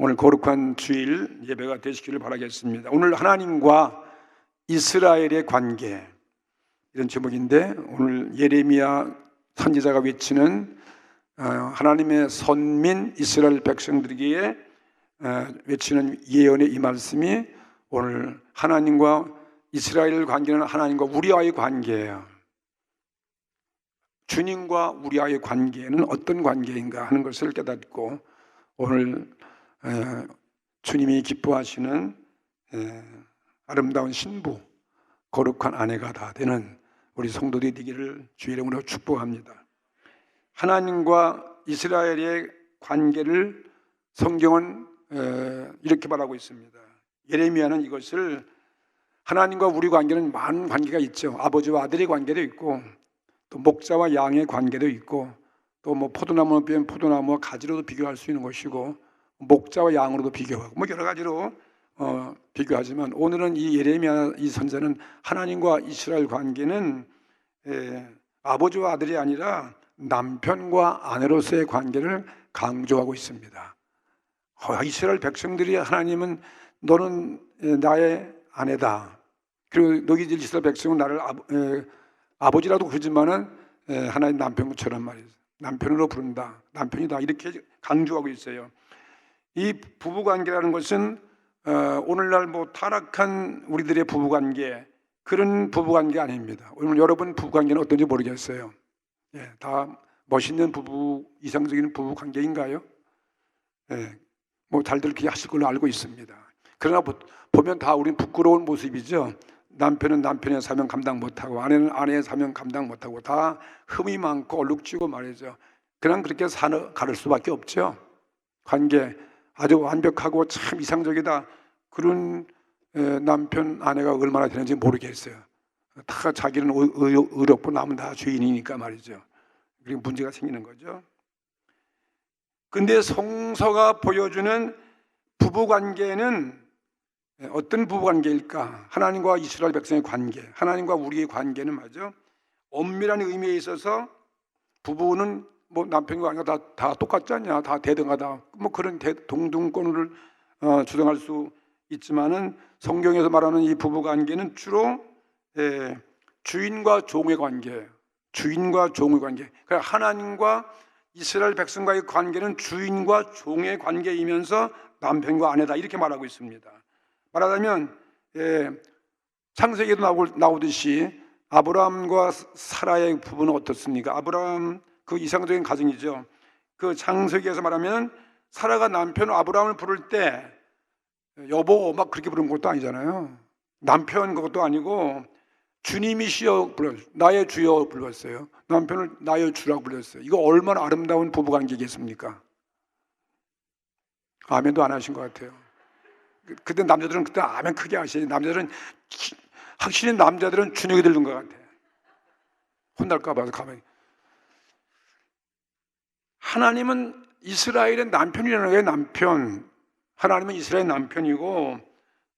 오늘 거룩한 주일 예배가 되시기를 바라겠습니다. 오늘 하나님과 이스라엘의 관계, 이런 제목인데, 오늘 예레미야 선지자가 외치는 하나님의 선민 이스라엘 백성들에게 외치는 예언의 이 말씀이 오늘 하나님과 이스라엘 관계는 하나님과 우리와의 관계예요. 주님과 우리와의 관계는 어떤 관계인가 하는 것을 깨닫고, 오늘 주님이 기뻐하시는 아름다운 신부, 거룩한 아내가 다 되는 우리 성도들이 되기를 주의 이름으로 축복합니다. 하나님과 이스라엘의 관계를 성경은 이렇게 말하고 있습니다. 예레미야는 이것을, 하나님과 우리 관계는 많은 관계가 있죠. 아버지와 아들의 관계도 있고, 또 목자와 양의 관계도 있고, 또 뭐 포도나무 빼면 포도나무와 가지로도 비교할 수 있는 것이고, 목자와 양으로도 비교하고, 뭐 여러 가지로 비교하지만, 오늘은 이 예레미야 이 선지자는 하나님과 이스라엘 관계는 아버지와 아들이 아니라 남편과 아내로서의 관계를 강조하고 있습니다. 이스라엘 백성들이 하나님은 너는 나의 아내다, 그리고 너희 이스라엘 백성은 나를 아버지라도 그러지만은 하나님 남편처럼 말이죠. 남편으로 부른다, 남편이다, 이렇게 강조하고 있어요. 이 부부관계라는 것은 오늘날 뭐 타락한 우리들의 부부관계, 그런 부부관계 아닙니다. 오늘 여러분 부부관계는 어떤지 모르겠어요. 다 멋있는 부부, 이상적인 부부관계인가요? 뭐 잘들 그렇게 하실 걸로 알고 있습니다. 그러나 보면 다 우린 부끄러운 모습이죠. 남편은 남편의 사명 감당 못하고, 아내는 아내의 사명 감당 못하고, 다 흠이 많고 얼룩지고 말이죠. 그냥 그렇게 가를 수밖에 없죠. 관계 아주 완벽하고 참 이상적이다, 그런 남편 아내가 얼마나 되는지 모르겠어요. 다 자기는 의롭고 남은 다 죄인이니까 말이죠. 그리고 문제가 생기는 거죠. 근데 성서가 보여주는 부부관계는 어떤 부부관계일까? 하나님과 이스라엘 백성의 관계, 하나님과 우리의 관계는 말이죠, 엄밀한 의미에 있어서 부부는 뭐 남편과 아내가 다 똑같지 않냐, 다 대등하다, 뭐 그런 동등권을 주장할 수 있지만은, 성경에서 말하는 이 부부관계는 주로 주인과 종의 관계, 주인과 종의 관계. 그러니까 하나님과 이스라엘 백성과의 관계는 주인과 종의 관계이면서 남편과 아내다, 이렇게 말하고 있습니다. 말하자면 창세기에도 나오듯이 아브라함과 사라의 부부는 어떻습니까? 아브라함, 그 이상적인 가정이죠. 그 창세기에서 말하면 사라가 남편 아브라함을 부를 때 여보 막 그렇게 부른 것도 아니잖아요. 남편 그것도 아니고 주님이시여 불렀어요. 나의 주여 불렀어요. 남편을 나의 주라고 불렀어요. 이거 얼마나 아름다운 부부관계겠습니까? 아멘도 안 하신 것 같아요. 그때 남자들은 그때 아멘 크게 하시지. 남자들은 확실히 남자들은 준혁이 들는 것 같아. 혼날까 봐서 가만히. 하나님은 이스라엘의 남편이라는 거예요. 남편. 하나님은 이스라엘 남편이고,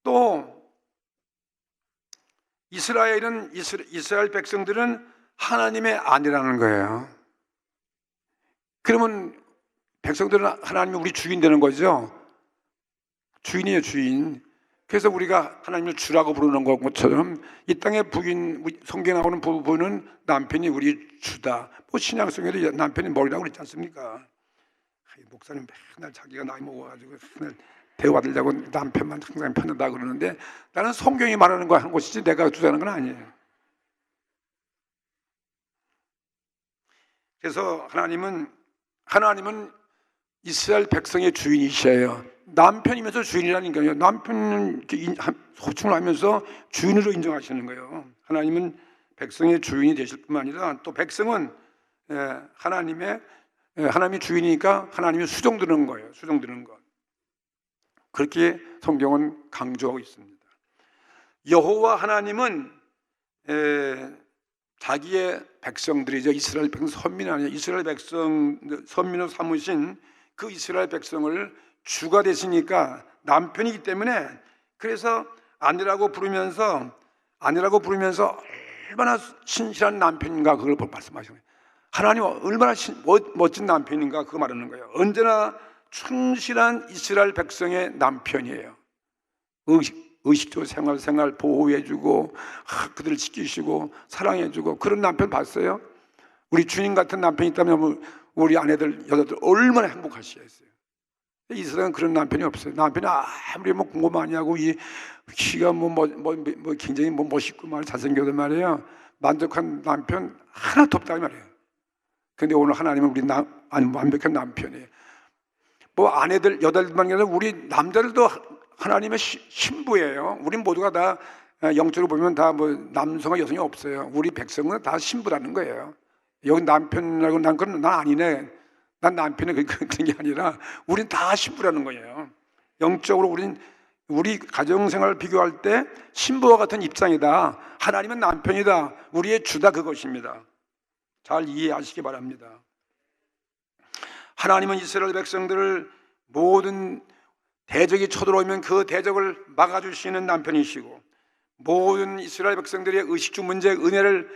또 이스라엘 백성들은 하나님의 아내라는 거예요. 그러면 백성들은 하나님이 우리 주인 되는 거죠. 주인이에요, 주인. 그래서 우리가 하나님을 주라고 부르는 것처럼 이 땅의 부인, 성경에 나오는 부부는 남편이 우리 주다. 뭐 신약성에도 남편이 머리라고 그랬지 않습니까? 목사님 맨날 자기가 나이 먹어가지고 맨날 대화들자고 남편만 항상 편하다 그러는데, 나는 성경이 말하는 거 한 것이지 내가 주자는 건 아니에요. 그래서 하나님은 이스라엘 백성의 주인이셔요. 남편이면서 주인이라는 거예요. 남편은 호칭을 하면서 주인으로 인정하시는 거예요. 하나님은 백성의 주인이 되실 뿐만 아니라, 또 백성은 하나님이 주인이니까 하나님이 수종드는 거예요. 수종드는 것. 그렇게 성경은 강조하고 있습니다. 여호와 하나님은 자기의 백성들이죠. 이스라엘 백성, 선민 아니에요. 이스라엘 백성, 선민으로 삼으신 그 이스라엘 백성을 주가 되시니까 남편이기 때문에, 그래서 아내라고 부르면서 얼마나 신실한 남편인가, 그걸 말씀하시는 거예요. 하나님 얼마나 멋진 남편인가, 그거 말하는 거예요. 언제나 충실한 이스라엘 백성의 남편이에요. 의식주 생활 보호해주고 그들을 지키시고 사랑해주고 그런 남편 봤어요? 우리 주님 같은 남편이 있다면 우리 아내들 여자들 얼마나 행복하시겠어요. 이 세상은 그런 남편이 없어요. 남편이 아무리 공부 많이 하고 이 키가 굉장히 멋있고 잘생겨도 말이에요, 만족한 남편 하나도 없다 이 말이에요. 근데 오늘 하나님은 우리 완벽한 남편이에요. 아내들 여자들만 아니라 우리 남자들도 하나님의 신부예요. 우리 모두가 다 영적으로 보면 다 남성과 여성이 없어요. 우리 백성은 다 신부라는 거예요. 여기 남편이라고 난 아니네. 난 남편이 그런 게 아니라 우린 다 신부라는 거예요. 영적으로 우리 가정생활을 비교할 때 신부와 같은 입장이다. 하나님은 남편이다. 우리의 주다, 그것입니다. 잘 이해하시기 바랍니다. 하나님은 이스라엘 백성들을 모든 대적이 쳐들어오면 그 대적을 막아주시는 남편이시고, 모든 이스라엘 백성들의 의식주 문제, 은혜를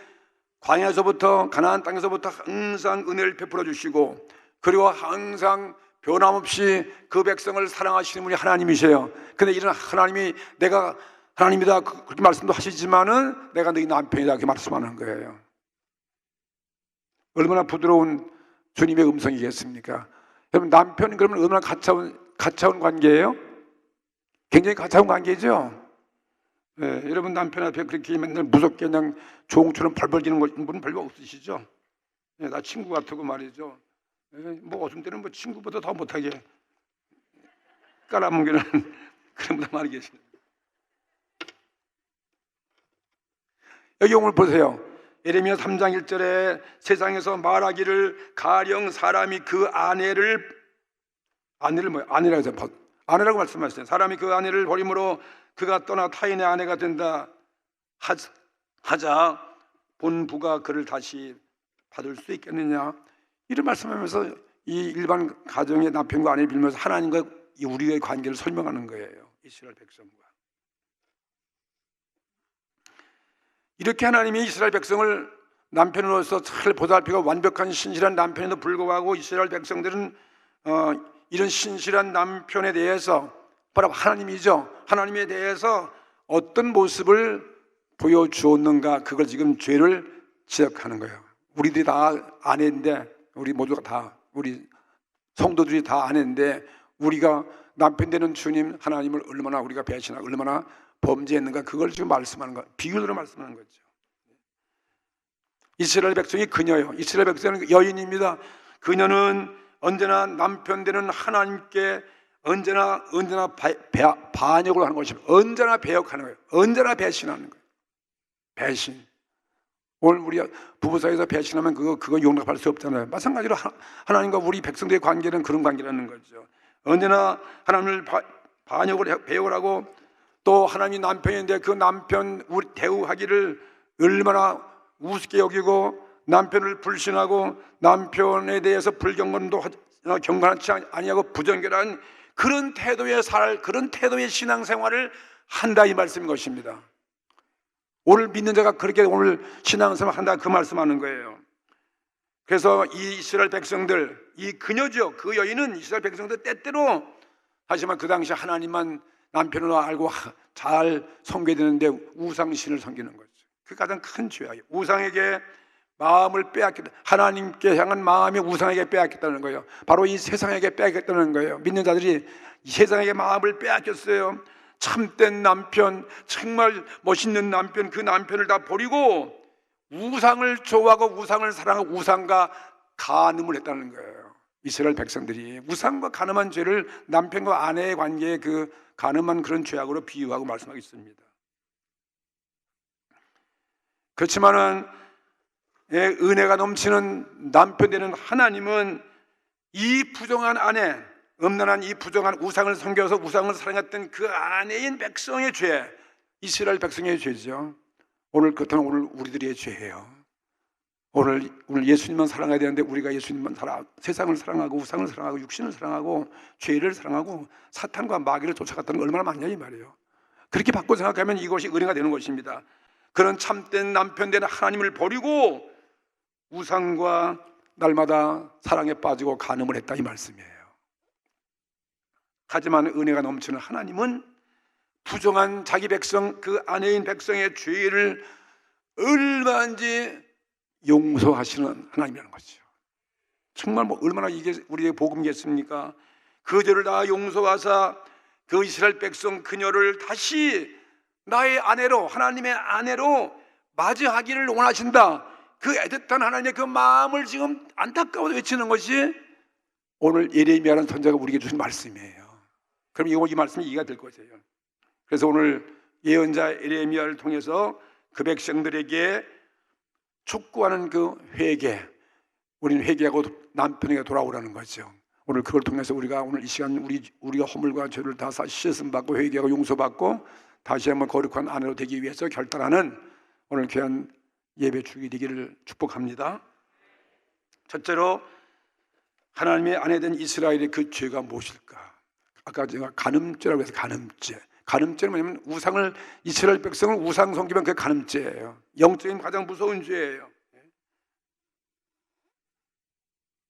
광야에서부터 가나안 땅에서부터 항상 은혜를 베풀어 주시고, 그리고 항상 변함없이 그 백성을 사랑하시는 분이 하나님이세요. 근데 이런 하나님이 내가 하나님이다 그렇게 말씀도 하시지만은 내가 너희 남편이다 그렇게 말씀하는 거예요. 얼마나 부드러운 주님의 음성이겠습니까? 여러분, 남편이 그러면 얼마나 가차운 관계예요? 굉장히 가차운 관계죠. 네, 여러분 남편 앞에 그렇게 맨날 무섭게 그냥 종처럼 벌벌 지는 분은 별로 없으시죠? 네, 나 친구 같고 말이죠. 네, 어떤 때는 친구보다 더 못하게 깔아뭉개는 그런 분들 많이 계십니다. 여기 오늘 보세요. 예레미야 3장 1절에 세상에서 말하기를 가령 사람이 그 아내라고 말씀하셨어요. 사람이 그 아내를 버림으로 그가 떠나 타인의 아내가 된다 하자 본부가 그를 다시 받을 수 있겠느냐, 이런 말씀하면서 이 일반 가정의 남편과 아내를 빌면서 하나님과 우리의 관계를 설명하는 거예요. 이스라엘 백성과 이렇게 하나님이 이스라엘 백성을 남편으로서 잘 보살피고 완벽한 신실한 남편에도 불구하고 이스라엘 백성들은 이런 신실한 남편에 대해서 바로 하나님이죠. 하나님에 대해서 어떤 모습을 보여주었는가, 그걸 지금 죄를 지적하는 거예요. 우리들이 다 아내인데, 우리 모두가 다, 우리 성도들이 다 아내인데, 우리가 남편 되는 주님 하나님을 얼마나 우리가 배신하고 얼마나 범죄했는가, 그걸 지금 말씀하는 거, 비유로 말씀하는 거죠. 이스라엘 백성이 그녀예요. 이스라엘 백성은 여인입니다. 그녀는 언제나 남편 되는 하나님께 언제나 반역을 하는 것입니다. 언제나 배역하는 거예요. 언제나 배신하는 거예요. 배신. 오늘 우리 부부 사이에서 배신하면 그거 용납할 수 없잖아요. 마찬가지로 하나님과 우리 백성들의 관계는 그런 관계라는 거죠. 언제나 하나님을 배역을 하고, 또 하나님이 남편인데 그 남편 우리 대우하기를 얼마나 우습게 여기고, 남편을 불신하고 남편에 대해서 불경건도 경건하지 아니하고 부정결한 그런 태도의 그런 태도의 신앙생활을 한다, 이 말씀인 것입니다. 오늘 믿는 자가 그렇게 오늘 신앙생활 한다, 그 말씀하는 거예요. 그래서 이 이스라엘 백성들, 이 그녀죠, 그 여인은 이스라엘 백성들 때때로, 하지만 그 당시 하나님만 남편으로 알고 잘 섬겨야 되는데 우상신을 섬기는 거죠. 그 가장 큰 죄악이에요. 우상에게 마음을 빼앗겼다. 하나님께 향한 마음이 우상에게 빼앗겼다는 거예요. 바로 이 세상에게 빼앗겼다는 거예요. 믿는 자들이 이 세상에게 마음을 빼앗겼어요. 참된 남편, 정말 멋있는 남편, 그 남편을 다 버리고 우상을 좋아하고 우상을 사랑하고 우상과 간음을 했다는 거예요. 이스라엘 백성들이 우상과 간음한 죄를 남편과 아내의 관계에 그 간음한 그런 죄악으로 비유하고 말씀하고 있습니다. 그렇지만은 은혜가 넘치는 남편 되는 하나님은 이 부정한 아내, 음란한 이 부정한 우상을 섬겨서 우상을 사랑했던 그 아내인 백성의 죄, 이스라엘 백성의 죄죠. 오늘 그렇다면 오늘 우리들의 죄예요. 오늘 예수님만 사랑해야 되는데 우리가 예수님만 세상을 사랑하고 우상을 사랑하고 육신을 사랑하고 죄를 사랑하고 사탄과 마귀를 쫓아갔다는 거 얼마나 많냐 이 말이에요. 그렇게 바꿔 생각하면 이것이 은혜가 되는 것입니다. 그런 참된 남편 되는 하나님을 버리고 우상과 날마다 사랑에 빠지고 간음을 했다, 이 말씀이에요. 하지만 은혜가 넘치는 하나님은 부정한 자기 백성, 그 아내인 백성의 죄를 얼마든지 용서하시는 하나님이라는 거죠. 정말 뭐 얼마나 이게 우리의 복음이겠습니까? 그 죄를 다 용서하사 그 이스라엘 백성 그녀를 다시 나의 아내로, 하나님의 아내로 맞이하기를 원하신다. 그 애틋한 하나님의 그 마음을 지금 안타까워서 외치는 것이 오늘 예레미야라는 선자가 우리에게 주신 말씀이에요. 그럼 이 말씀이 이해가 될 것이에요. 그래서 오늘 예언자 예레미야를 통해서 그 백성들에게 촉구하는 그 회개, 우리는 회개하고 남편에게 돌아오라는 거죠. 오늘 그걸 통해서 우리가 오늘 이 시간 우리가 허물과 죄를 다 씻음 받고 회개하고 용서받고 다시 한번 거룩한 아내로 되기 위해서 결단하는 오늘 귀한 예배 주기 되기를 축복합니다. 첫째로 하나님의 아내된 이스라엘의 그 죄가 무엇일까? 아까 제가 간음죄라고 해서 간음죄. 간음죄는 뭐냐면 우상을, 이스라엘 백성을 우상 섬기면 그게 간음죄예요. 영적인 가장 무서운 죄예요.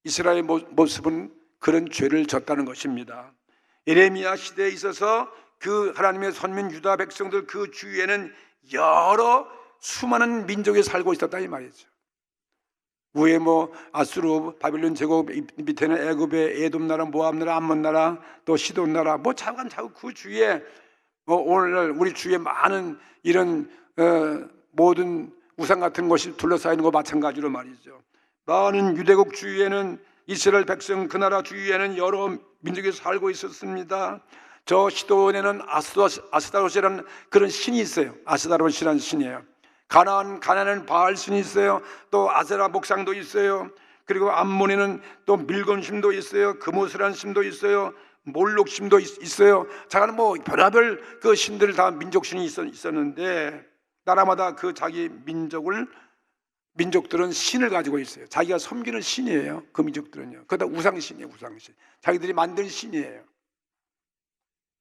이스라엘의 모습은 그런 죄를 졌다는 것입니다. 예레미야 시대에 있어서 그 하나님의 선민 유다 백성들 그 주위에는 여러 수많은 민족이 살고 있었다 이 말이죠. 위에 뭐 아수르, 바빌론 제국, 밑에는 애굽의 에돔 나라, 모압 나라, 암몬 나라, 또 시돈 나라, 뭐 차근차근 그 주위에 뭐 오늘날 우리 주위에 많은 이런 모든 우상 같은 것이 둘러싸여 있는 거 마찬가지로 말이죠. 많은 유대국 주위에는 이스라엘 백성 그 나라 주위에는 여러 민족이 살고 있었습니다. 저 시돈에는 아스타롯이라는 그런 신이 있어요. 아스타롯이라는 신이에요. 가나안은 바알 신이 있어요. 또 아세라 목상도 있어요. 그리고 암몬에는 또 밀곤 신도 있어요. 그모스라는 신도 있어요. 몰록 신도 있어요. 자가는 뭐 별의별 그 신들 다 민족 신이 있었는데 나라마다 그 자기 민족들은 신을 가지고 있어요. 자기가 섬기는 신이에요. 그 민족들은요. 그다 우상신이에요. 우상신. 자기들이 만든 신이에요.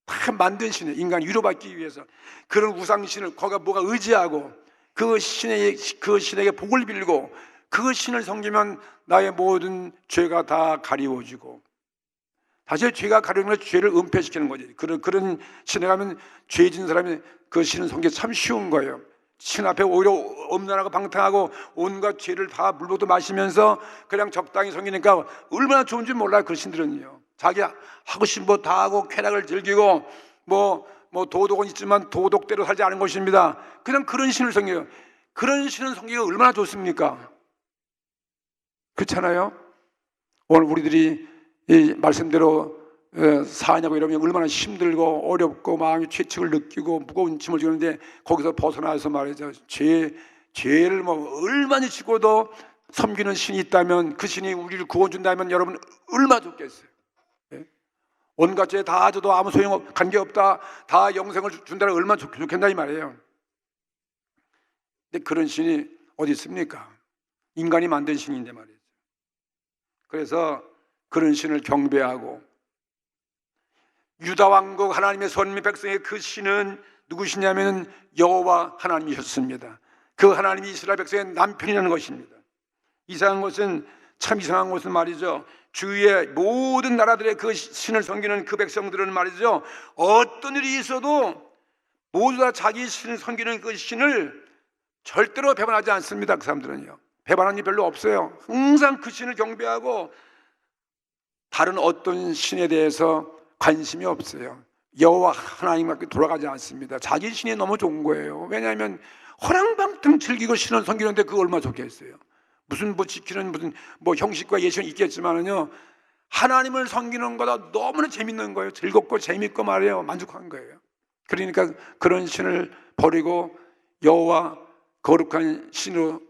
다 만든 신이에요. 인간 위로받기 위해서 그런 우상신을 거기가 뭐가 의지하고 그 신에게 복을 빌고 그 신을 섬기면 나의 모든 죄가 다 가리워지고 사실 죄가 가리우는 건 죄를 은폐시키는 거지. 그런 신에 가면 죄 진 사람이 그 신을 섬기기 참 쉬운 거예요. 신 앞에 오히려 엄란하고 방탕하고 온갖 죄를 다 물부터 마시면서 그냥 적당히 섬기니까 얼마나 좋은지 몰라요. 그 신들은요. 자기 하고 싶은 거 다 하고 쾌락을 즐기고 뭐 도덕은 있지만 도덕대로 살지 않은 것입니다. 그냥 그런 신을 섬겨요. 그런 신을 섬기기가 얼마나 좋습니까? 그렇잖아요. 오늘 우리들이 이 말씀대로 사냐고 이러면 얼마나 힘들고 어렵고 마음이 죄책을 느끼고 무거운 짐을 지는데 거기서 벗어나서 말이죠. 죄를 뭐 얼마나 지고도 섬기는 신이 있다면 그 신이 우리를 구원준다면 여러분 얼마나 좋겠어요. 온갖 죄 다 줘도 아무 소용 관계없다. 다 영생을 준다면 얼마나 좋겠다 이 말이에요. 근데 그런 신이 어디 있습니까? 인간이 만든 신인데 말이죠. 그래서 그런 신을 경배하고 유다 왕국 하나님의 선민 백성의 그 신은 누구시냐면 여호와 하나님이셨습니다. 그 하나님이 이스라엘 백성의 남편이라는 것입니다. 이상한 것은 참 이상한 것은 말이죠. 주위의 모든 나라들의 그 신을 섬기는 그 백성들은 말이죠. 어떤 일이 있어도 모두 다 자기 신을 섬기는 그 신을 절대로 배반하지 않습니다. 그 사람들은요. 배반하는 게 별로 없어요. 항상 그 신을 경배하고 다른 어떤 신에 대해서 관심이 없어요. 여호와 하나님께 돌아가지 않습니다. 자기 신이 너무 좋은 거예요. 왜냐하면 허랑방탕 즐기고 신을 섬기는데 그거 얼마나 좋겠어요. 무슨 지키는 무슨 형식과 예식은 있겠지만은요, 하나님을 섬기는 거다 너무나 재밌는 거예요. 즐겁고 재밌고 말이에요. 만족한 거예요. 그러니까 그런 신을 버리고 여호와 거룩한 신으로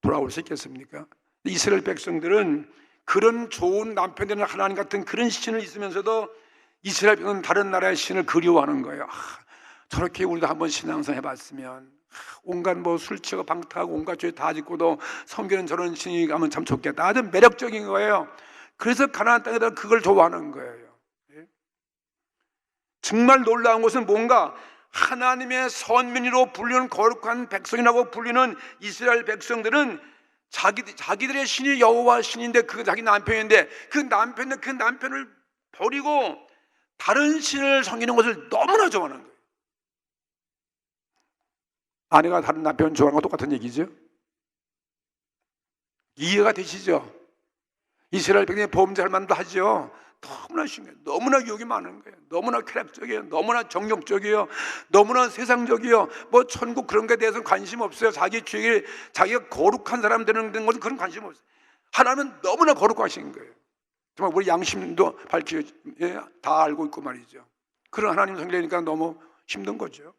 돌아올 수 있겠습니까? 이스라엘 백성들은 그런 좋은 남편 되는 하나님 같은 그런 신을 있으면서도 이스라엘 백성은 다른 나라의 신을 그리워하는 거예요. 저렇게 우리도 한번 신앙생 해봤으면 온갖 술 취하고 방탕하고 온갖 죄 다 짓고도 섬기는 저런 신이 가면 참 좋겠다. 아주 매력적인 거예요. 그래서 가나안 땅에다 그걸 좋아하는 거예요. 정말 놀라운 것은 뭔가 하나님의 선민으로 불리는 거룩한 백성이라고 불리는 이스라엘 백성들은 자기들의 신이 여호와 신인데 그 자기 남편인데 그 남편을 버리고 다른 신을 섬기는 것을 너무나 좋아하는 거예요. 아내가 다른 남편 좋아하는 거 똑같은 얘기죠. 이해가 되시죠? 이스라엘 백성의 범죄할 만도 하죠. 너무나 심해요. 너무나 유혹이 많은 거예요. 너무나 쾌락적이에요. 너무나 정욕적이에요. 너무나 세상적이에요. 뭐 천국 그런 거에 대해서는 관심 없어요. 자기가 거룩한 사람 되는 것은 그런 관심 없어요. 하나님은 너무나 거룩하신 거예요. 정말 우리 양심도 다 알고 있고 말이죠. 그런 하나님 성례니까 너무 힘든 거죠.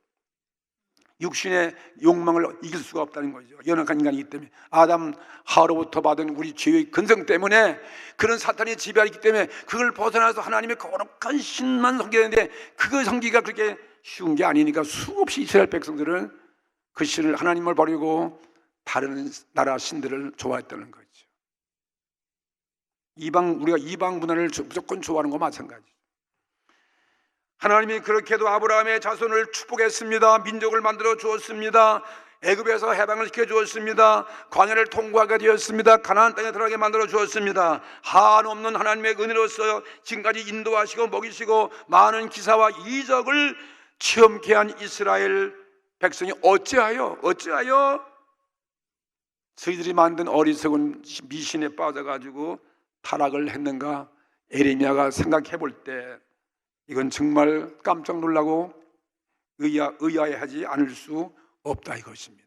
육신의 욕망을 이길 수가 없다는 거죠. 연약한 인간이기 때문에. 아담 하로부터 받은 우리 죄의 근성 때문에, 그런 사탄의 지배하기 때문에 그걸 벗어나서 하나님의 거룩한 신만 섬기는데, 그 섬기기가 그렇게 쉬운 게 아니니까 수없이 이스라엘 백성들은 그 신을, 하나님을 버리고 다른 나라 신들을 좋아했다는 거죠. 우리가 이방 문화를 무조건 좋아하는 거 마찬가지. 하나님이 그렇게도 아브라함의 자손을 축복했습니다. 민족을 만들어 주었습니다. 애굽에서 해방을 시켜 주었습니다. 광야를 통과하게 되었습니다. 가나안 땅에 들어가게 만들어 주었습니다. 한없는 하나님의 은혜로서 지금까지 인도하시고 먹이시고 많은 기사와 이적을 체험케 한 이스라엘 백성이 어찌하여 저희들이 만든 어리석은 미신에 빠져가지고 타락을 했는가? 에레미야가 생각해 볼 때 이건 정말 깜짝 놀라고 의아해하지 않을 수 없다 이것입니다.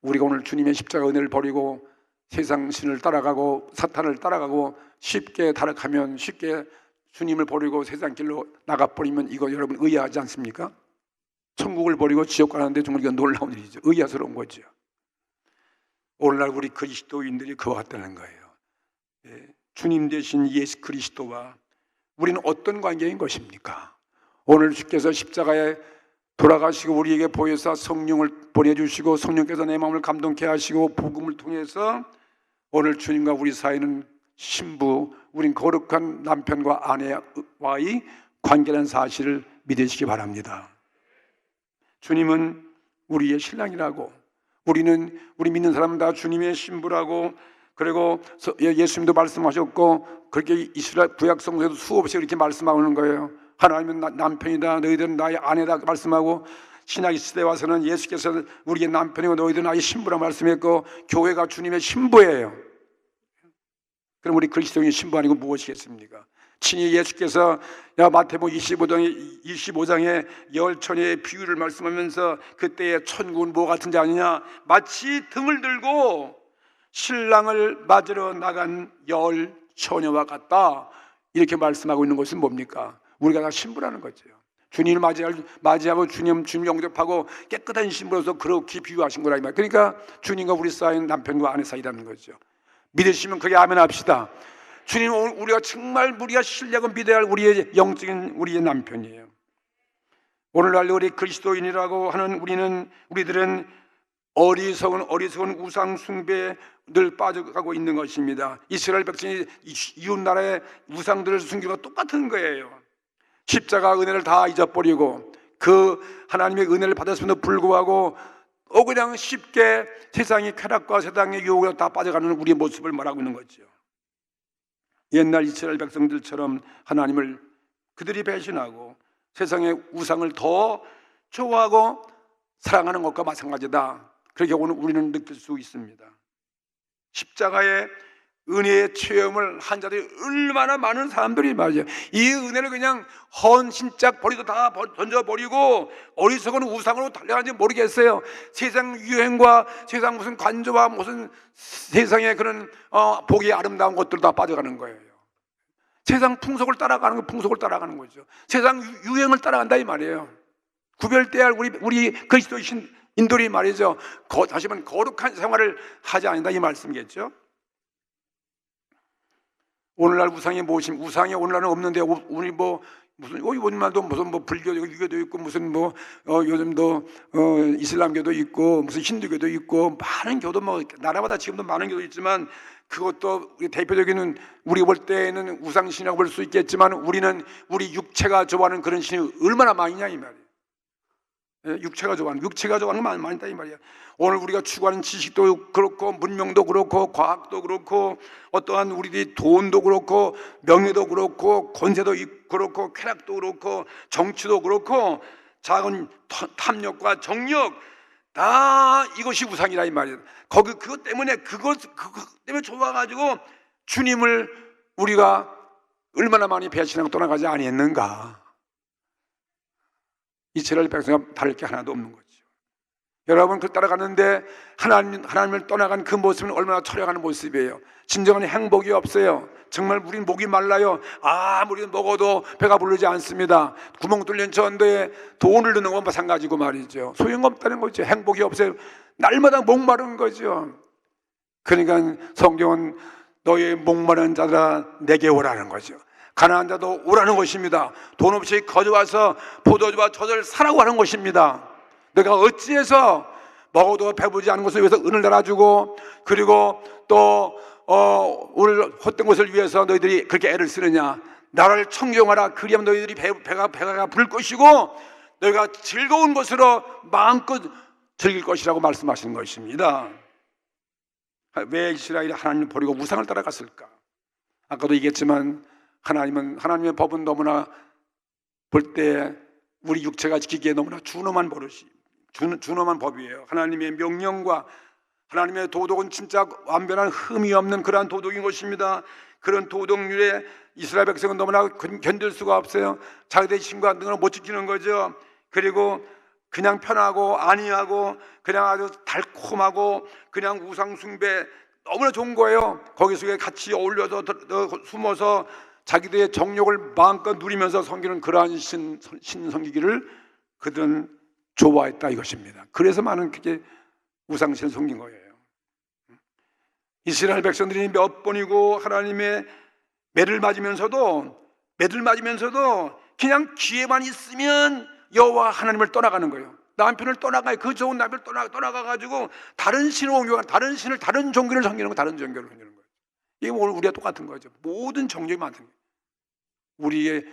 우리가 오늘 주님의 십자가 은혜를 버리고 세상 신을 따라가고 사탄을 따라가고 쉽게 타락하면, 쉽게 주님을 버리고 세상 길로 나가버리면, 이거 여러분 의아하지 않습니까? 천국을 버리고 지옥 가는데 정말 이건 놀라운 일이죠. 의아스러운 거죠. 오늘날 우리 그리스도인들이 그와 같다는 거예요. 주님 되신 예수 그리스도와 우리는 어떤 관계인 것입니까? 오늘 주께서 십자가에 돌아가시고 우리에게 보혜사 성령을 보내주시고, 성령께서 내 마음을 감동케 하시고 복음을 통해서 오늘 주님과 우리 사이는 신부, 우린 거룩한 남편과 아내와의 관계라는 사실을 믿으시기 바랍니다. 주님은 우리의 신랑이라고, 우리 믿는 사람은 다 주님의 신부라고, 그리고 예수님도 말씀하셨고, 그렇게 이스라엘 구약 성서에도 수없이 그렇게 말씀하는 거예요. 하나님은 남편이다, 너희들은 나의 아내다 말씀하고, 신약 시대에 와서는 예수께서 우리의 남편이고 너희들은 나의 신부라 말씀했고, 교회가 주님의 신부예요. 그럼 우리 그리스도인의 신부 아니고 무엇이겠습니까? 친히 예수께서 마태복음 25장에 열처녀의 비유를 말씀하면서 그때의 천국은 뭐 같은지 아느냐? 마치 등을 들고 신랑을 맞으러 나간 열 처녀와 같다, 이렇게 말씀하고 있는 것은 뭡니까? 우리가 다 신부라는 거죠. 주님을 맞이하고 주님 영접하고 깨끗한 신부로서 그렇게 비유하신 거라 이 말. 그러니까 주님과 우리 사이는 남편과 아내 사이라는 거죠. 믿으시면 그게 아멘 합시다. 주님, 우리가 정말 우리가 신뢰하고 믿어야 할 우리의 영적인 우리의 남편이에요. 오늘날 우리 그리스도인이라고 하는 우리들은 어리석은 우상 숭배에 늘 빠져가고 있는 것입니다. 이스라엘 백성이 이웃 나라의 우상들을 숨기고 똑같은 거예요. 십자가 은혜를 다 잊어버리고 그 하나님의 은혜를 받았음에도 불구하고 그냥 쉽게 세상의 쾌락과 세상의 유혹에 다 빠져가는 우리의 모습을 말하고 있는 거죠. 옛날 이스라엘 백성들처럼 하나님을 그들이 배신하고 세상의 우상을 더 좋아하고 사랑하는 것과 마찬가지다. 그렇게 오늘 우리는 느낄 수 있습니다. 십자가의 은혜의 체험을 한 자들이 얼마나 많은 사람들이 말이에요. 이 은혜를 그냥 헌신짝 버리고 다 던져버리고 어리석은 우상으로 달려가는지 모르겠어요. 세상 유행과 세상 무슨 관조와 무슨 세상의 그런 보기 아름다운 것들 다 빠져가는 거예요. 세상 풍속을 따라가는 거죠. 세상 유행을 따라간다 이 말이에요. 구별돼야 할 우리 그리스도의 인들이 말이죠. 다시 말하면 거룩한 생활을 하지 않는다 이 말씀이겠죠. 오늘날 우상이 무엇입니까? 우상이 오늘날은 없는데 우리 오늘날도 무슨 불교도 유교도 있고 무슨 요즘도 이슬람교도 있고 무슨 힌두교도 있고 많은 교도 나라마다 지금도 많은 교도 있지만 그것도 대표적인 우리가 볼 때는 우상신이라고 볼 수 있겠지만 우리는 우리 육체가 좋아하는 그런 신이 얼마나 많이냐 이 말이에요. 육체가 좋아하는 거 많이 있다 이 말이야. 오늘 우리가 추구하는 지식도 그렇고 문명도 그렇고 과학도 그렇고 어떠한 우리들이 돈도 그렇고 명예도 그렇고 권세도 그렇고 쾌락도 그렇고 정치도 그렇고 작은 탐욕과 정욕 다 이것이 우상이라 이 말이야. 그것 때문에 좋아가지고 주님을 우리가 얼마나 많이 배신하고 떠나가지 아니했는가. 이스라엘 백성과 다를 게 하나도 없는 거죠. 여러분 그 따라가는데 하나님을 떠나간 그 모습은 얼마나 처량한 모습이에요. 진정한 행복이 없어요. 정말 우리는 목이 말라요. 아무리 먹어도 배가 부르지 않습니다. 구멍 뚫린 전도에 돈을 넣는 건 마찬가지고 말이죠. 소용없다는 거죠. 행복이 없어요. 날마다 목마른 거죠. 그러니까 성경은 너희 목마른 자들아 내게 오라는 거죠. 가난한 자도 오라는 것입니다. 돈 없이 거저와서 포도주와 젖을 사라고 하는 것입니다. 내가 어찌해서 먹어도 배부르지 않은 것을 위해서 은을 달아주고 그리고 또 오늘 헛된 것을 위해서 너희들이 그렇게 애를 쓰느냐. 나를 청종하라. 그리하면 너희들이 배가 부를 것이고 너희가 즐거운 것으로 마음껏 즐길 것이라고 말씀하시는 것입니다. 왜 이스라엘이 하나님을 버리고 우상을 따라갔을까? 아까도 얘기했지만 하나님의 법은 너무나 볼 때 우리 육체가 지키기에 너무나 준엄한 준엄한 법이에요. 하나님의 명령과 하나님의 도덕은 진짜 완전한 흠이 없는 그러한 도덕인 것입니다. 그런 도덕률에 이스라엘 백성은 너무나 견딜 수가 없어요. 자기들의 신과 능을 못 지키는 거죠. 그리고 그냥 편하고 안이하고 그냥 아주 달콤하고 그냥 우상 숭배 너무나 좋은 거예요. 거기 속에 같이 어울려서 숨어서 자기들의 정욕을 마음껏 누리면서 섬기는 그러한 신성기기를 그들은 좋아했다 이것입니다. 그래서 많은 그게 우상신을 섬긴 거예요. 이스라엘 백성들이 몇 번이고 하나님의 매를 맞으면서도 그냥 기회만 있으면 여호와 하나님을 떠나가는 거예요. 남편을 떠나가요. 그 좋은 남편을 떠나가가지고 다른 신을 옮겨가는 다른 종교를 섬기는 거, 다른 종교를 섬기는 거예요. 이게 오늘 우리가 똑같은 거죠. 모든 종교가 많은 거예요. 우리의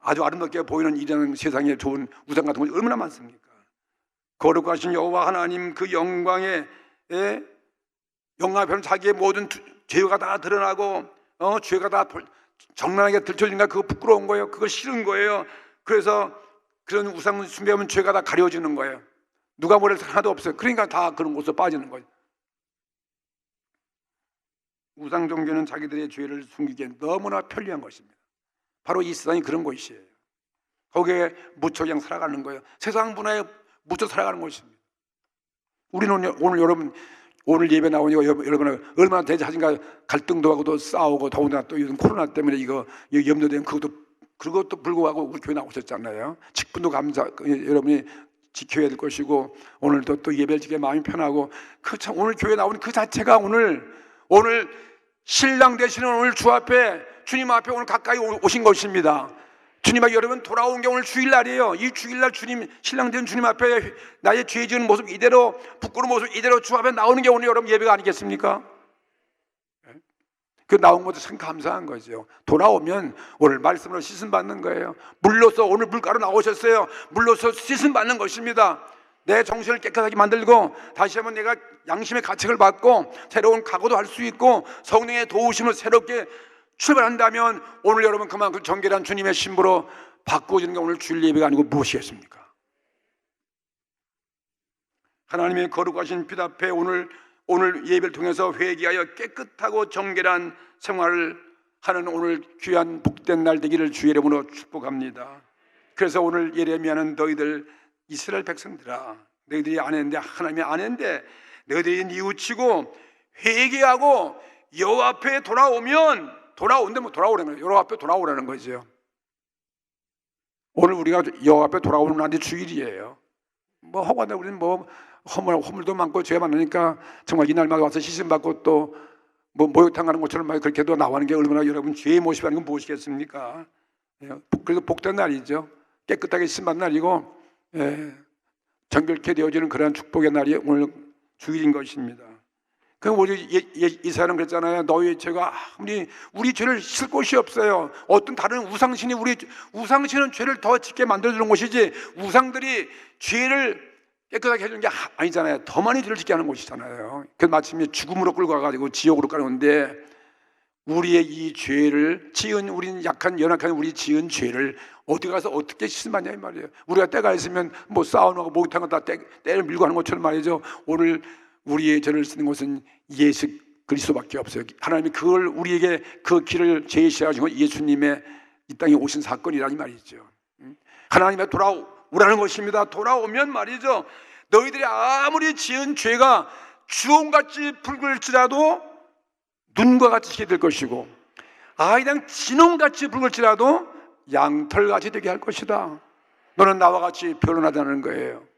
아주 아름답게 보이는 이런 세상에 좋은 우상 같은 것이 얼마나 많습니까? 거룩하신 여호와 하나님 그 영광에 영광 앞에는 자기의 모든 죄가 다 드러나고 죄가 다 적나라하게 들춰진다. 그거 부끄러운 거예요. 그거 싫은 거예요. 그래서 그런 우상 숭배하면 죄가 다 가려지는 거예요. 누가 뭐랄 때 하나도 없어요. 그러니까 다 그런 곳으로 빠지는 거예요. 우상 종교는 자기들의 죄를 숨기기에 너무나 편리한 것입니다. 바로 이 세상이 그런 곳이에요. 거기에 묻혀 그냥 살아가는 거예요. 세상 문화에 묻혀 살아가는 것입니다. 우리는 오늘 예배 나오니까 여러분 얼마나 대자신가 갈등도 하고 또 싸우고 더군다나 또 요즘 코로나 때문에 이거 염려되는 그것도 불구하고 우리 교회 나오셨잖아요. 직분도 여러분이 지켜야 될 것이고 오늘도 또 예배를 지키게 마음이 편하고 오늘 교회 나오는 그 자체가 오늘 신랑 되시는 오늘 주 앞에 주님 앞에 오늘 가까이 오신 것입니다. 주님 앞에 여러분 돌아온 게 오늘 주일날이에요. 이 주일날 신랑 된 주님 앞에 나의 죄 지은 모습 이대로 부끄러운 모습 이대로 주 앞에 나오는 게 오늘 여러분 예배가 아니겠습니까? 그 나온 것도 참 감사한 거죠. 돌아오면 오늘 말씀으로 씻음 받는 거예요. 물로서 오늘 물가로 나오셨어요. 물로서 씻음 받는 것입니다. 내 정신을 깨끗하게 만들고 다시 한번 내가 양심의 가책을 받고 새로운 각오도 할 수 있고 성령의 도우심을 새롭게 출발한다면 오늘 여러분 그만큼 정결한 주님의 신부로 바꾸어지는 게 오늘 주일 예배가 아니고 무엇이겠습니까? 하나님의 거룩하신 빛 앞에 오늘 예배를 통해서 회개하여 깨끗하고 정결한 생활을 하는 오늘 귀한 복된 날 되기를 주의 이름으로 축복합니다. 그래서 오늘 예레미야는 너희들 이스라엘 백성들아 너희들이 안 했는데 하나님이 안 했는데 너희들이 뉘우치고 회개하고 여호와 앞에 돌아오면 돌아오라는 거예요. 여호와 앞에 돌아오라는 거죠. 오늘 우리가 여호와 앞에 돌아오는 날이 주일이에요. 허구한데 우리는 허물도 많고 죄가 많으니까 정말 이날만 와서 씻음 받고 또 목욕탕 가는 것처럼 그렇게도 나오는 게 얼마나 여러분 죄의 모습이 아니고 무엇이겠습니까? 그래서 복된 날이죠. 깨끗하게 씻음 받는 날이고 정결케 되어지는 그러한 축복의 날이 오늘 주일인 것입니다. 그 우리 이사야는 그랬잖아요. 너희 죄가 우리 죄를 씻을 곳이 없어요. 어떤 다른 우상신이 우상신은 죄를 더 짓게 만들어주는 것이지 우상들이 죄를 깨끗하게 해주는 게 아니잖아요. 더 많이 죄를 짓게 하는 곳이잖아요. 그래서 마침내 죽음으로 끌고 가가지고 지옥으로 가는데 우리의 이 죄를 우리는 연약한 우리 지은 죄를 어디 가서 어떻게 씻으냐 이 말이에요. 우리가 때가 있으면 뭐 싸우고 목욕탕 다 때를 밀고 하는 것처럼 말이죠. 오늘 우리의 죄를 쓰는 것은 예수 그리스도밖에 없어요. 하나님이 그걸 우리에게 그 길을 제시하시고 예수님의 이 땅에 오신 사건이라는 말이죠. 하나님의 돌아오라는 것입니다. 돌아오면 말이죠. 너희들이 아무리 지은 죄가 주홍같이 붉을지라도 눈과 같이 희게 될 것이고 그냥 진홍같이 붉을지라도 양털같이 되게 할 것이다. 너는 나와 같이 변론하자는 거예요.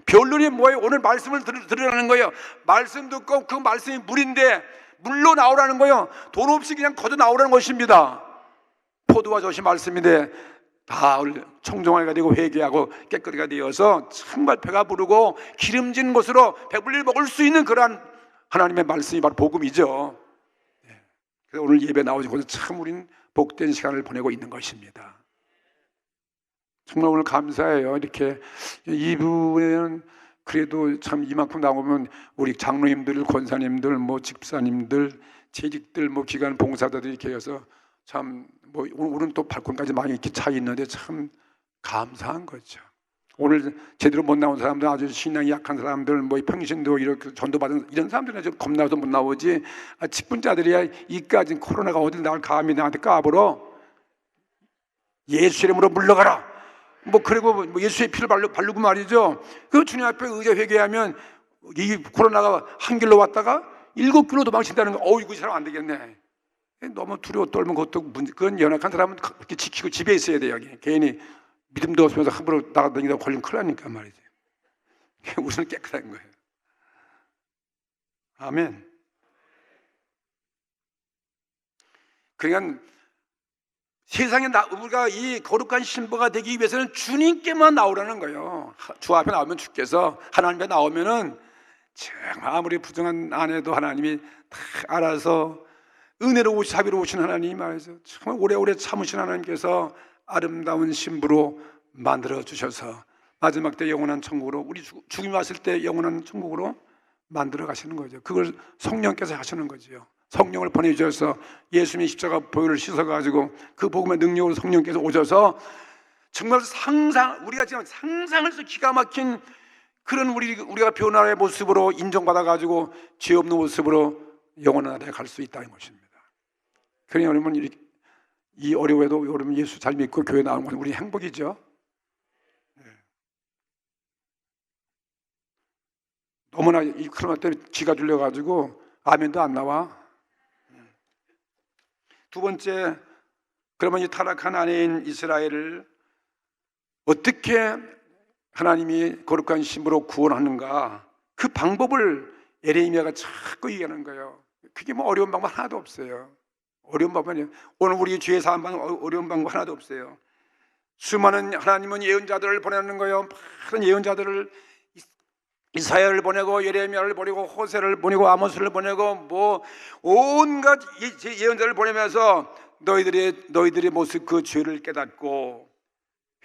변론이 뭐예요? 오늘 말씀을 들으라는 거예요. 말씀 듣고 그 말씀이 물인데 물로 나오라는 거예요. 돈 없이 그냥 거저 나오라는 것입니다. 포도와 젖이 말씀인데 다 청정하게 되고 회개하고 깨끗하게 되어서 정말 배가 부르고 기름진 것으로 배불리 먹을 수 있는 그러한 하나님의 말씀이 바로 복음이죠. 그래서 오늘 예배 나오시고 참 우린 복된 시간을 보내고 있는 것입니다. 정말 오늘 감사해요. 이렇게 이분은 그래도 참 이만큼 나오면 우리 장로님들, 권사님들, 뭐 집사님들, 재직들, 뭐 기관 봉사자들이 이렇게 해서 참 뭐 오늘은 또 발권까지 많이 이렇게 차 있는데 참 감사한 거죠. 오늘 제대로 못 나온 사람들, 아주 신앙이 약한 사람들, 뭐 평신도 이렇게 전도받은 이런 사람들은 아주 겁나서 못 나오지. 직분자들이야 이까진 코로나가 어딜 나올 감히 나한테 까불어. 예수 이름으로 물러가라. 뭐 그리고 뭐 예수의 피를 바르고 말이죠. 그 주님 앞에 의자 회개하면 이 코로나가 한 길로 왔다가 7길로 도망친다는 거. 어이구 이 사람 안 되겠네. 너무 두려워 떨면 그건 연약한 사람은 그렇게 지키고 집에 있어야 돼요. 괜히 믿음도 없으면서 함부로 나가다니다 걸리면 큰일 나니까 말이죠. 우선 깨끗한 거예요. 아멘. 그러니까 세상에 우리가 이 거룩한 신부가 되기 위해서는 주님께만 나오라는 거예요. 주 앞에 나오면 주께서, 하나님 앞에 나오면은 아무리 부정한 아내도 하나님이 다 알아서 은혜로 자비로우신 하나님 말이죠. 정말 오래오래 참으신 하나님께서 아름다운 신부로 만들어 주셔서 마지막 때 영원한 천국으로, 우리 죽음이 왔을 때 영원한 천국으로 만들어 가시는 거죠. 그걸 성령께서 하시는 거죠. 성령을 보내주셔서 예수님의 십자가 보혈을 씻어가지고 그 복음의 능력으로 성령께서 오셔서 정말 우리가 지금 상상을 해서 기가 막힌 그런 우리가 변화의 모습으로 인정받아가지고 죄 없는 모습으로 영원한 나라에 갈 수 있다는 것입니다. 그러니 여러분 이 어려워도 여러분 예수 잘 믿고 교회 나오는 건 우리 행복이죠. 너무나 이 코로나 때문에 기가 눌려가지고 아멘도 안 나와. 두 번째, 그러면 이 타락한 아내인 이스라엘을 어떻게 하나님이 거룩한 신부로 구원하는가, 그 방법을 에레미야가 자꾸 얘기하는 거예요. 그게 뭐 어려운 방법 하나도 없어요. 어려운 방법은 오늘 우리 죄 사한 방법, 어려운 방법 하나도 없어요. 수많은 하나님은 예언자들을 보내는 거예요. 많은 예언자들을, 이사야를 보내고 예레미야를 보내고 호세를 보내고 아모스를 보내고 뭐 온갖 예언자를 보내면서 너희들의 모습, 그 죄를 깨닫고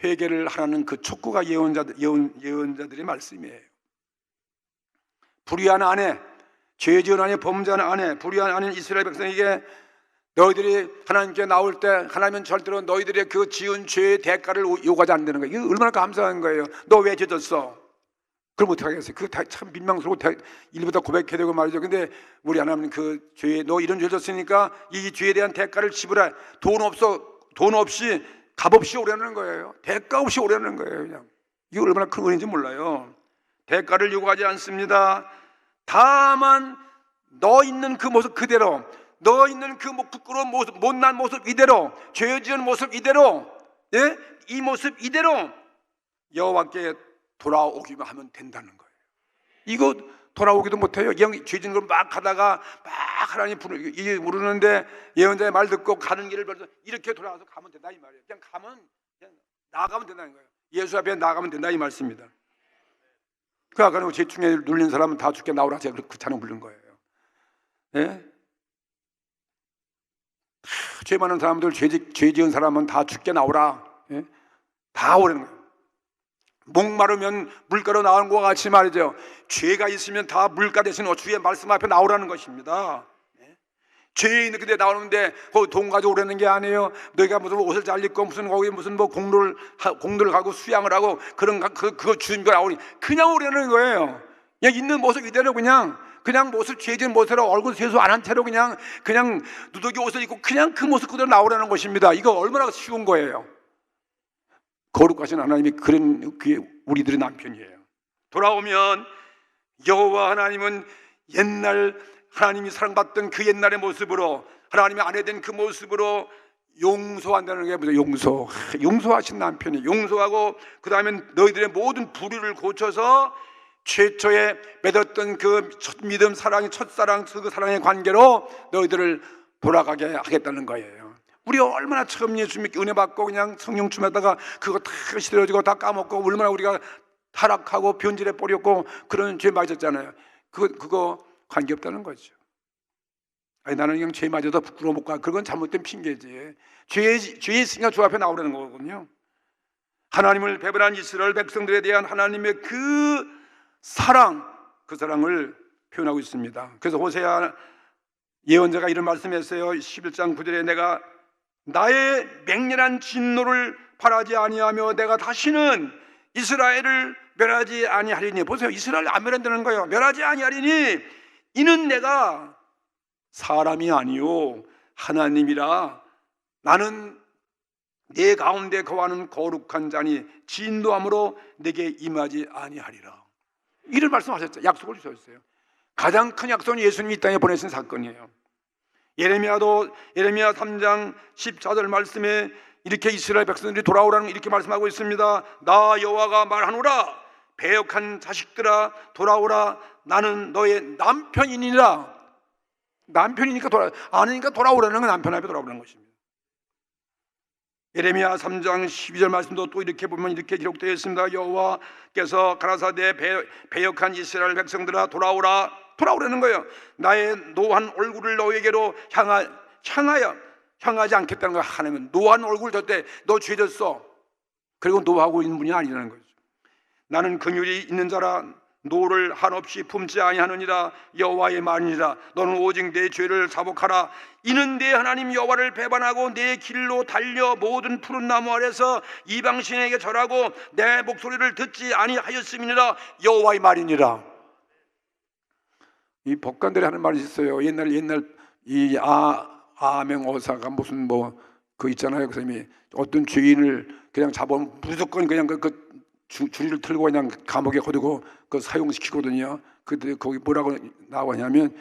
회개를 하라는 그 촉구가 예언자들의 말씀이에요. 불의한 아내, 죄 지은 아내, 범죄한 아내, 불의한 아내인 이스라엘 백성에게 너희들이 하나님께 나올 때 하나님은 절대로 너희들의 그 지은 죄의 대가를 요구하지 않는 거예요. 이거 얼마나 감사한 거예요. 너 왜 죄 졌어? 그럼 어떻게 하겠어요? 그거 참 민망스럽고 일부터 고백해야 되고 말이죠. 근데 우리 하나님은 그 죄에, 너 이런 죄 졌으니까 이 죄에 대한 대가를 지불해. 돈 없이 값없이 오려는 거예요. 대가 없이 오려는 거예요. 그냥 이거 얼마나 큰 은혜인지 몰라요. 대가를 요구하지 않습니다. 다만 너 있는 그 모습 그대로, 너 있는 그 부끄러운 모습, 못난 모습 이대로, 죄 지은 모습 이대로, 예? 이 모습 이대로 여호와께 돌아오기만 하면 된다는 거예요. 이거 돌아오기도 못해요. 죄 지은 걸 막 하다가 막 하나님 부르는데 예언자의 말 듣고 가는 길을 벌써 이렇게 돌아와서 가면 된다 이 말이에요. 그냥 나아가면 된다는 거예요. 예수 앞에 나아가면 된다 이 말씀입니다. 그 아까는 죄중에 눌린 사람은 다 죽게 나오라 제가 그 찬양 부른 거예요. 예? 죄 많은 사람들, 죄 지은 사람은 다 죽게 나오라. 예? 다 오라는 거예요. 목마르면 물가로 나오는 것과 같이 말이죠. 죄가 있으면 다 물가 대신 주의 말씀 앞에 나오라는 것입니다. 예? 죄 있는 근데 나오는데 거기 돈 가져오라는 게 아니에요. 너희가 무슨 옷을 잘 입고 무슨 거기 무슨 뭐 공로를 가고 수양을 하고 그거 준비가 나오니 그냥 오라는 거예요. 그냥 있는 모습 이대로 그냥 모습 죄 지은 모습으로 얼굴 세수 안 한 채로 그냥 누더기 옷을 입고 그냥 그 모습 그대로 나오라는 것입니다. 이거 얼마나 쉬운 거예요. 거룩하신 하나님이 그런 우리들의 남편이에요. 돌아오면 여호와 하나님은 옛날 하나님이 사랑받던 그 옛날의 모습으로 하나님의 아내 된 그 모습으로 용서한다는 게 무슨 용서하신 남편이 용서하고 그 다음에 너희들의 모든 불의를 고쳐서 최초에 맺었던 그 첫 믿음 사랑의 첫사랑 그 사랑의 관계로 너희들을 돌아가게 하겠다는 거예요. 우리가 얼마나 처음 예수님께 은혜 받고 그냥 성령 춤하다가 그거 다 시들어지고 다 까먹고 얼마나 우리가 타락하고 변질해 버렸고 그런 죄 맞았잖아요. 그거 관계없다는 거죠. 아니 나는 그냥 죄 맞아도 부끄러워 못 가. 그건 잘못된 핑계지. 죄 있으니까 주 앞에 나오라는 거거든요. 하나님을 배반한 이스라엘 백성들에 대한 하나님의 그 사랑을 표현하고 있습니다. 그래서 호세아 예언자가 이런 말씀했어요. 11장 9절에 내가 나의 맹렬한 진노를 바라지 아니하며 내가 다시는 이스라엘을 멸하지 아니하리니. 보세요. 이스라엘 안 멸한다는 거예요. 멸하지 아니하리니 이는 내가 사람이 아니요 하나님이라. 나는 내 가운데 거하는 거룩한 자니 진노함으로 내게 임하지 아니하리라. 이런 말씀하셨죠. 약속을 주셨어요. 가장 큰 약속은 예수님이 이 땅에 보내신 사건이에요. 예레미야 3장 14절 말씀에 이렇게 이스라엘 백성들이 돌아오라는 이렇게 말씀하고 있습니다. 나 여호와가 말하노라 배역한 자식들아 돌아오라. 나는 너의 남편이니라. 남편이니까 아니니까 돌아오라는 건 남편 앞에 돌아오라는 것입니다. 예레미야 3장 12절 말씀도 또 이렇게 보면 이렇게 기록되어 있습니다. 여호와께서 가라사대 배역한 이스라엘 백성들아 돌아오라는 거예요. 나의 노한 얼굴을 너에게로 향하지 않겠다는 거예요. 하나님은 노한 얼굴 줬대. 너 죄졌어. 그리고 노하고 있는 분이 아니라는 거죠. 나는 긍휼이 있는 자라 노를 한없이 품지 아니하느니라. 여호와의 말이니라. 너는 오직 내 죄를 사복하라. 이는 내 하나님 여호와를 배반하고 내 길로 달려 모든 푸른 나무 아래서 이방신에게 절하고 내 목소리를 듣지 아니하였음이니라. 여호와의 말이니라. 이 법관들이 하는 말이 있어요. 옛날 이 아맹어사가 무슨 그 있잖아요. 그 사람이 어떤 죄인을 그냥 잡으면 무조건 그냥 줄을 틀고 그냥 감옥에 거두고 사용시키거든요. 근데 거기 뭐라고 나오냐면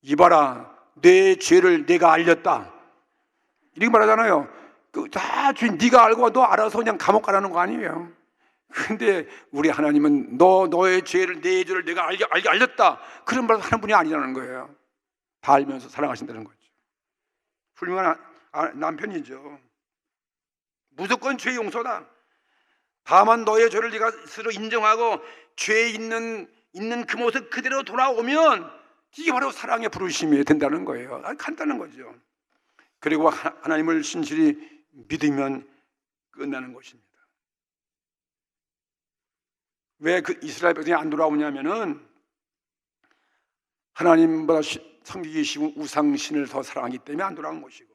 이봐라 내 죄를 내가 알렸다 이렇게 말하잖아요. 다 죄 네가 알고 너 알아서 그냥 감옥 가라는 거 아니에요. 근데 우리 하나님은 너의 죄를 내 죄를 내가 알렸다 그런 말을 하는 분이 아니라는 거예요. 다 알면서 사랑하신다는 거죠. 훌륭한 남편이죠. 무조건 죄 용서다. 다만 너의 죄를 네가 스스로 인정하고 죄 있는 그 모습 그대로 돌아오면 이게 바로 사랑의 부르심이 된다는 거예요. 간단한 거죠. 그리고 하나님을 신실히 믿으면 끝나는 것입니다. 왜 그 이스라엘 백성이 안 돌아오냐면은 하나님보다 섬기기 쉬운 우상신을 더 사랑하기 때문에 안 돌아온 것이고,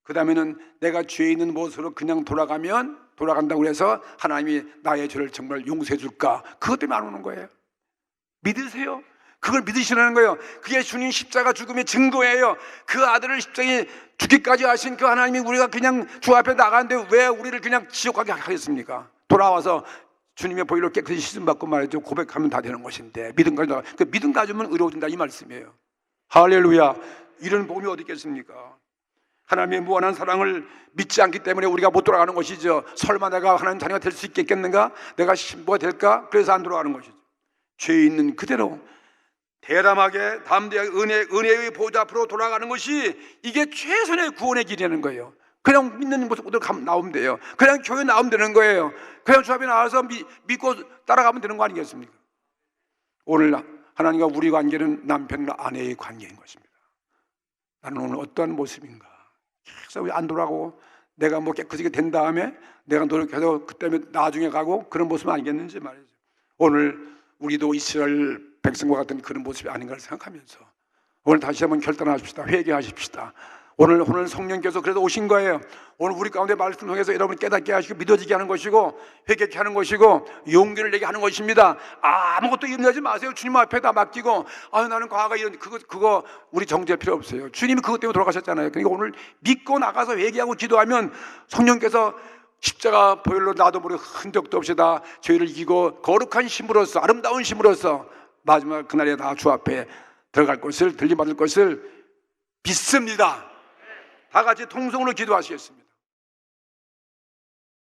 그 다음에는 내가 죄 있는 모습으로 그냥 돌아간다고 해서 하나님이 나의 죄를 정말 용서해 줄까? 그것 때문에 안 오는 거예요. 믿으세요? 그걸 믿으시라는 거예요. 그게 주님 십자가 죽음의 증거예요. 그 아들을 십자가에 죽기까지 하신 그 하나님이 우리가 그냥 주 앞에 나가는데 왜 우리를 그냥 지옥 가게 하겠습니까? 돌아와서 주님의 보혈로 깨끗이 씻음받고 말이죠. 고백하면 다 되는 것인데 믿음 가지면 의로워진다 이 말씀이에요. 할렐루야. 이런 복음이 어디 있겠습니까? 하나님의 무한한 사랑을 믿지 않기 때문에 우리가 못 돌아가는 것이죠. 설마 내가 하나님 자녀가 될 수 있겠는가? 내가 신부가 될까? 그래서 안 돌아가는 것이죠. 죄 있는 그대로 대담하게 담대하게 은혜의 보좌 앞으로 돌아가는 것이 이게 최선의 구원의 길이라는 거예요. 그냥 믿는 모습으로 나오면 돼요. 그냥 교회 나오면 되는 거예요. 그냥 주 앞에 나와서 믿고 따라가면 되는 거 아니겠습니까? 오늘 하나님과 우리 관계는 남편과 아내의 관계인 것입니다. 나는 오늘 어떠한 모습인가? 계속 안 돌아가고 내가 뭐 깨끗하게 된 다음에 내가 노력해서 그때문에 나중에 가고 그런 모습은 아니겠는지 말이죠. 오늘 우리도 이스라엘 백성과 같은 그런 모습이 아닌가를 생각하면서 오늘 다시 한번 결단하십시다. 회개하십시다. 오늘 성령께서 그래서 오신 거예요. 오늘 우리 가운데 말씀을 통해서 여러분 깨닫게 하시고 믿어지게 하는 것이고 회개케 하는 것이고 용기를 내게 하는 것입니다. 아무것도 염려하지 마세요. 주님 앞에 다 맡기고 나는 과거가 이런 그거 우리 정죄할 필요 없어요. 주님이 그것 때문에 돌아가셨잖아요. 그러니까 오늘 믿고 나가서 회개하고 기도하면 성령께서 십자가 보혈로 나도 모르게 흔적도 없이 다 죄를 이기고 거룩한 신부로서 아름다운 신부로서 마지막 그날에 다 주 앞에 들어갈 것을 들림받을 것을 믿습니다. 다 같이 통성으로 기도하시겠습니다.